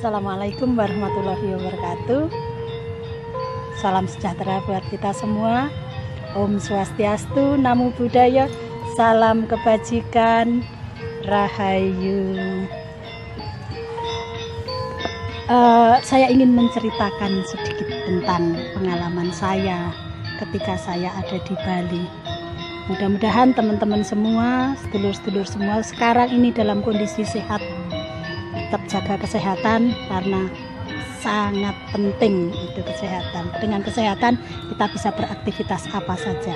Assalamualaikum warahmatullahi wabarakatuh. Salam sejahtera buat kita semua. Om Swastiastu, Namo Buddhaya, salam kebajikan, Rahayu. Saya ingin menceritakan sedikit tentang pengalaman saya ketika saya ada di Bali. Mudah-mudahan teman-teman semua, sedulur-sedulur semua sekarang ini dalam kondisi sehat. Tetap jaga kesehatan karena sangat penting itu kesehatan. Dengan kesehatan kita bisa beraktivitas apa saja.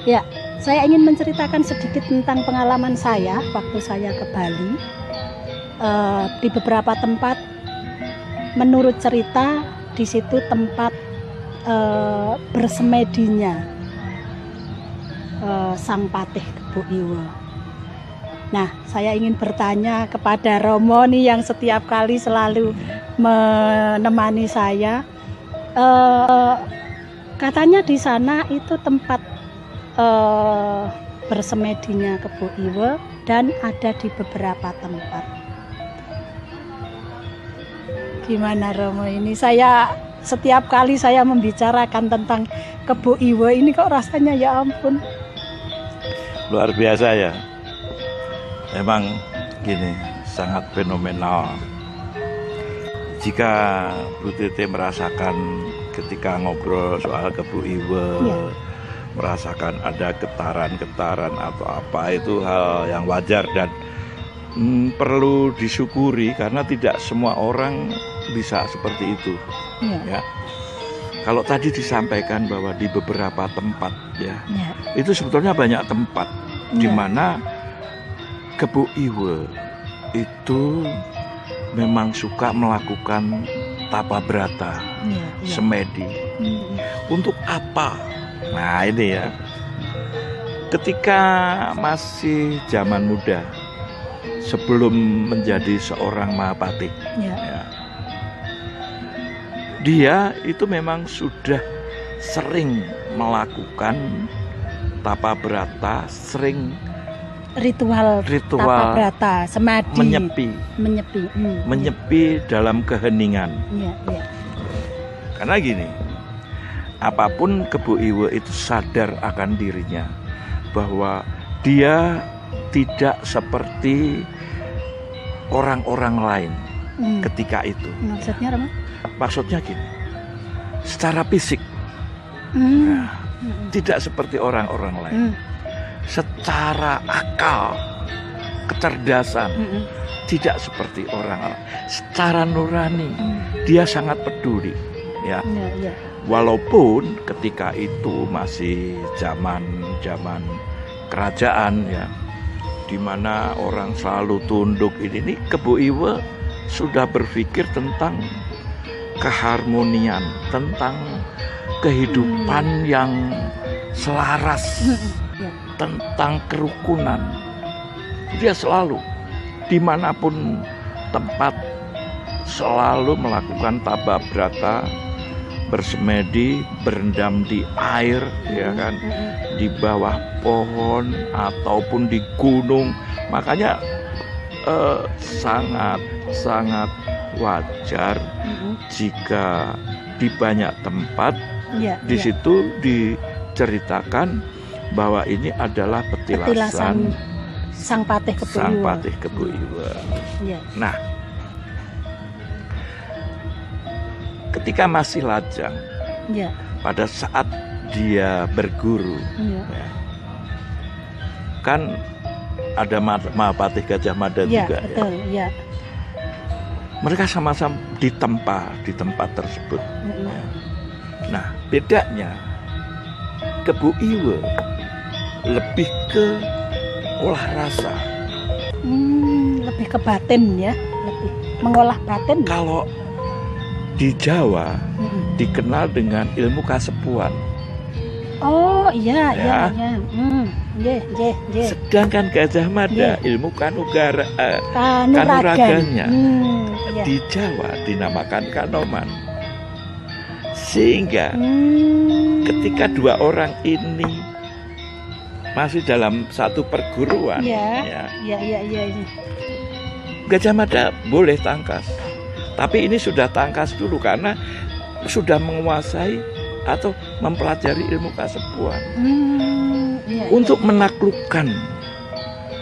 Ya, saya ingin menceritakan sedikit tentang pengalaman saya waktu saya ke Bali. Di beberapa tempat, menurut cerita di situ tempat bersemedinya Sang Patih Kebo Iwa. Nah, saya ingin bertanya kepada Romo nih yang setiap kali selalu menemani saya. Katanya di sana itu tempat bersemedinya Kebo Iwa dan ada di beberapa tempat. Gimana Romo ini? Saya setiap kali saya membicarakan tentang Kebo Iwa ini kok rasanya ya ampun. Luar biasa ya. Memang gini, sangat fenomenal. Jika Bu Tete merasakan ketika ngobrol soal Kebo Iwa, ya, merasakan ada getaran-getaran atau apa, itu hal yang wajar dan perlu disyukuri karena tidak semua orang bisa seperti itu. Ya. Kalau tadi disampaikan bahwa di beberapa tempat ya. Itu sebetulnya banyak tempat di mana Kebo Iwa itu memang suka melakukan tapa brata, semedi. Untuk apa? Nah ini ya, ketika masih zaman muda, sebelum menjadi seorang Mahapatih, ya, dia itu memang sudah sering melakukan tapa brata, sering ritual tapa brata, semadi, menyepi dalam keheningan. Karena gini, apapun Kebo Iwa itu sadar akan dirinya bahwa dia tidak seperti orang-orang lain ketika itu. Maksudnya apa? Maksudnya gini, secara fisik tidak seperti orang-orang lain. Secara akal, kecerdasan, tidak seperti orang. Secara nurani, dia sangat peduli. Ya. Walaupun ketika itu masih zaman kerajaan ya, di mana orang selalu tunduk ini Kebo Iwa sudah berpikir tentang keharmonian, tentang kehidupan yang selaras, tentang kerukunan. Dia selalu dimanapun tempat selalu melakukan tapa brata, bersemedi, berendam di air, ya kan, di bawah pohon ataupun di gunung. Makanya sangat wajar jika di banyak tempat di situ diceritakan bahwa ini adalah petilasan Sang Patih Kebo Iwa. Nah, ketika masih lajang, pada saat dia berguru, kan ada Mahapatih Gajah Mada juga. Betul, ya. Mereka sama-sama ditempa di tempat tersebut. Nah, bedanya Kebo Iwa lebih ke olah rasa, lebih ke batin ya, lebih mengolah batin. Kalau di Jawa dikenal dengan ilmu kasepuan. Oh iya. Sedangkan Gajah Mada ilmu kanuraganya di Jawa dinamakan kanoman. Sehingga ketika dua orang ini masih dalam satu perguruan, Gajah Mada boleh tangkas, Tapi ini sudah tangkas dulu karena sudah menguasai atau mempelajari ilmu kasepuan. Untuk menaklukkan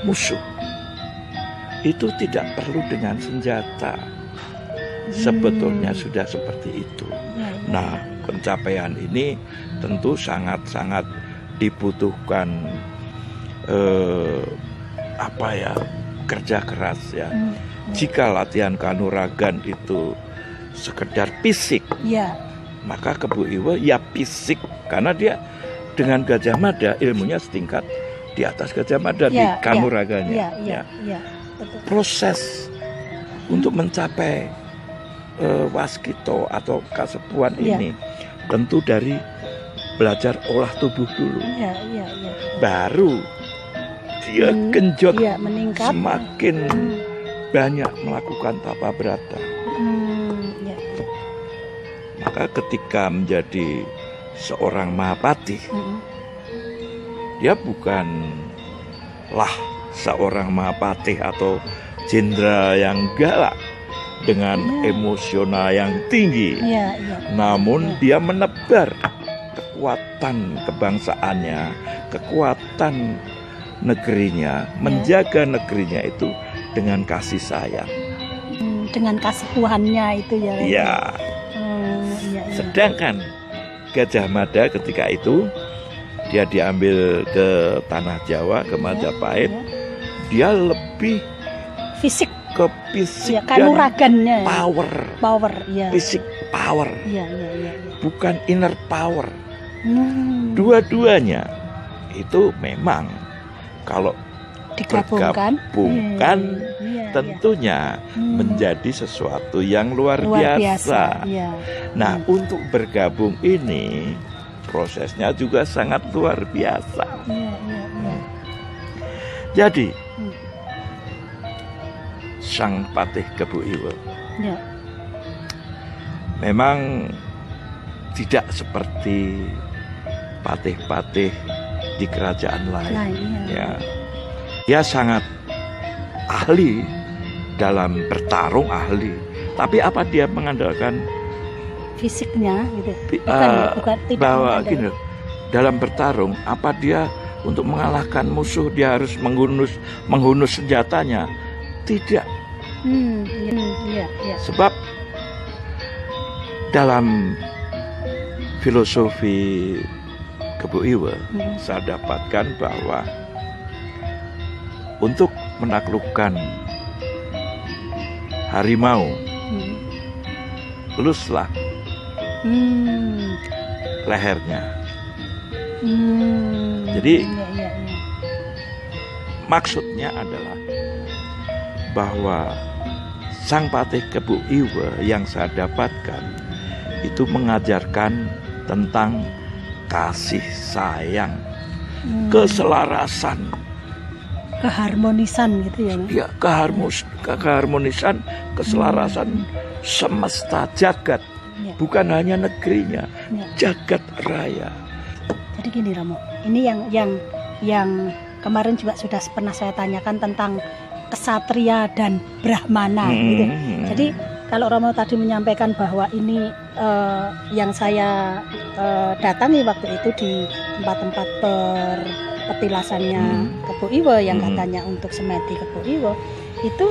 musuh itu tidak perlu dengan senjata. Sebetulnya sudah seperti itu. Nah, pencapaian ini tentu sangat-sangat dibutuhkan kerja keras ya. Jika latihan kanuragan itu sekedar fisik, maka Kebo Iwe ya fisik, karena dia dengan Gajah Mada ilmunya setingkat di atas Gajah Mada di kanuraganya. Proses untuk mencapai waskito atau kasepuan ini tentu dari belajar olah tubuh dulu. Baru dia genjot meningkat, semakin banyak melakukan tapa brata. Maka ketika menjadi seorang Mahapati, dia bukanlah seorang Mahapati atau jenderal yang galak dengan emosional yang tinggi, namun dia menebar kekuatan kebangsaannya, kekuatan negerinya, menjaga negerinya itu dengan kasih sayang, dengan kasepuhannya itu ya. Sedangkan Gajah Mada ketika itu dia diambil ke tanah Jawa, ke Majapahit, dia lebih fisik, ke fisik kanuragannya, power, fisik power, bukan inner power. Dua-duanya itu memang kalau digabungkan tentunya menjadi sesuatu yang luar biasa. Nah, untuk bergabung ini prosesnya juga sangat luar biasa. Jadi Sang Patih Kebo Iwe memang tidak seperti patih-patih di kerajaan lain. Dia sangat ahli dalam bertarung, tapi apa dia mengandalkan fisiknya gitu? Bukan bahwa gini, dalam bertarung apa dia untuk mengalahkan musuh dia harus menghunus senjatanya? Tidak. Sebab dalam filosofi Kebo Iwe saya dapatkan bahwa untuk menaklukkan harimau, eluslah lehernya. Jadi maksudnya adalah bahwa Sang Patih Kebo Iwe yang saya dapatkan itu mengajarkan tentang kasih sayang, keselarasan, keharmonisan gitu ya. Ya, keharmonisan, keselarasan semesta jagat, bukan hanya negerinya, jagat raya. Jadi gini Romo, ini yang kemarin juga sudah pernah saya tanyakan tentang kesatria dan brahmana gitu. Jadi kalau Romo tadi menyampaikan bahwa ini yang saya datangi waktu itu di tempat-tempat petilasannya Kebo Iwe yang katanya untuk semedi Kebo Iwe itu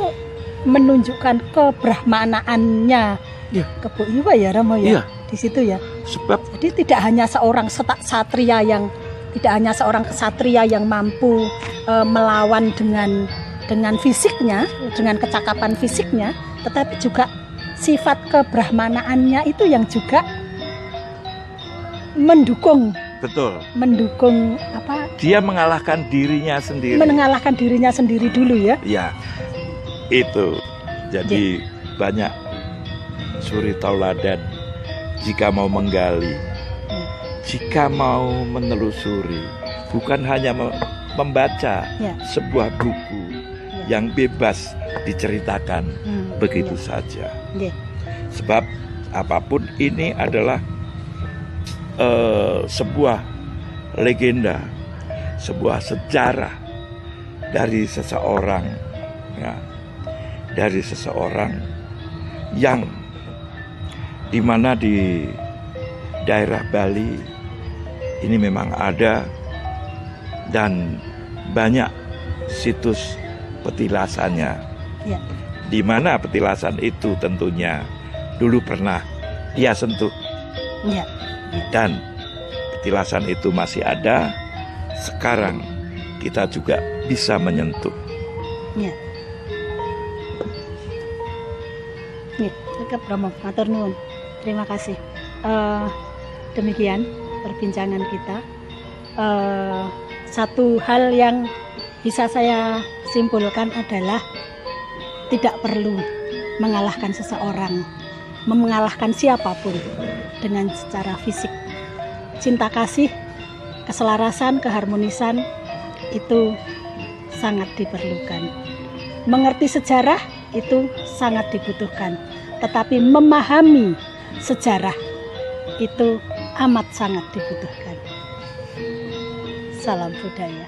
menunjukkan kebrahmanaannya Kebo Iwe ya Romo ya. Di situ ya. Sebab jadi tidak hanya seorang kesatria yang mampu melawan dengan fisiknya, dengan kecakapan fisiknya, tetapi juga sifat kebrahmanaannya itu yang juga mendukung. Betul. Mendukung apa? Dia mengalahkan dirinya sendiri. Mengalahkan dirinya sendiri dulu ya. Ya. Itu. Jadi banyak suri tauladan jika mau menggali, jika mau menelusuri, bukan hanya membaca sebuah buku yang bebas diceritakan begitu saja. Sebab apapun ini adalah sebuah legenda, sebuah sejarah dari seseorang, dari seseorang yang dimana di daerah Bali ini memang ada, dan banyak situs petilasannya. Ya. Di mana petilasan itu tentunya dulu pernah dia sentuh. Ya. Dan petilasan itu masih ada. Sekarang kita juga bisa menyentuh. Ya. Bromo, matur nuwun. Terima kasih. Demikian perbincangan kita. Satu hal yang bisa saya simpulkan adalah tidak perlu mengalahkan seseorang, mengalahkan siapapun dengan secara fisik. Cinta kasih, keselarasan, keharmonisan itu sangat diperlukan. Mengerti sejarah itu sangat dibutuhkan, tetapi memahami sejarah itu amat sangat dibutuhkan. Salam budaya.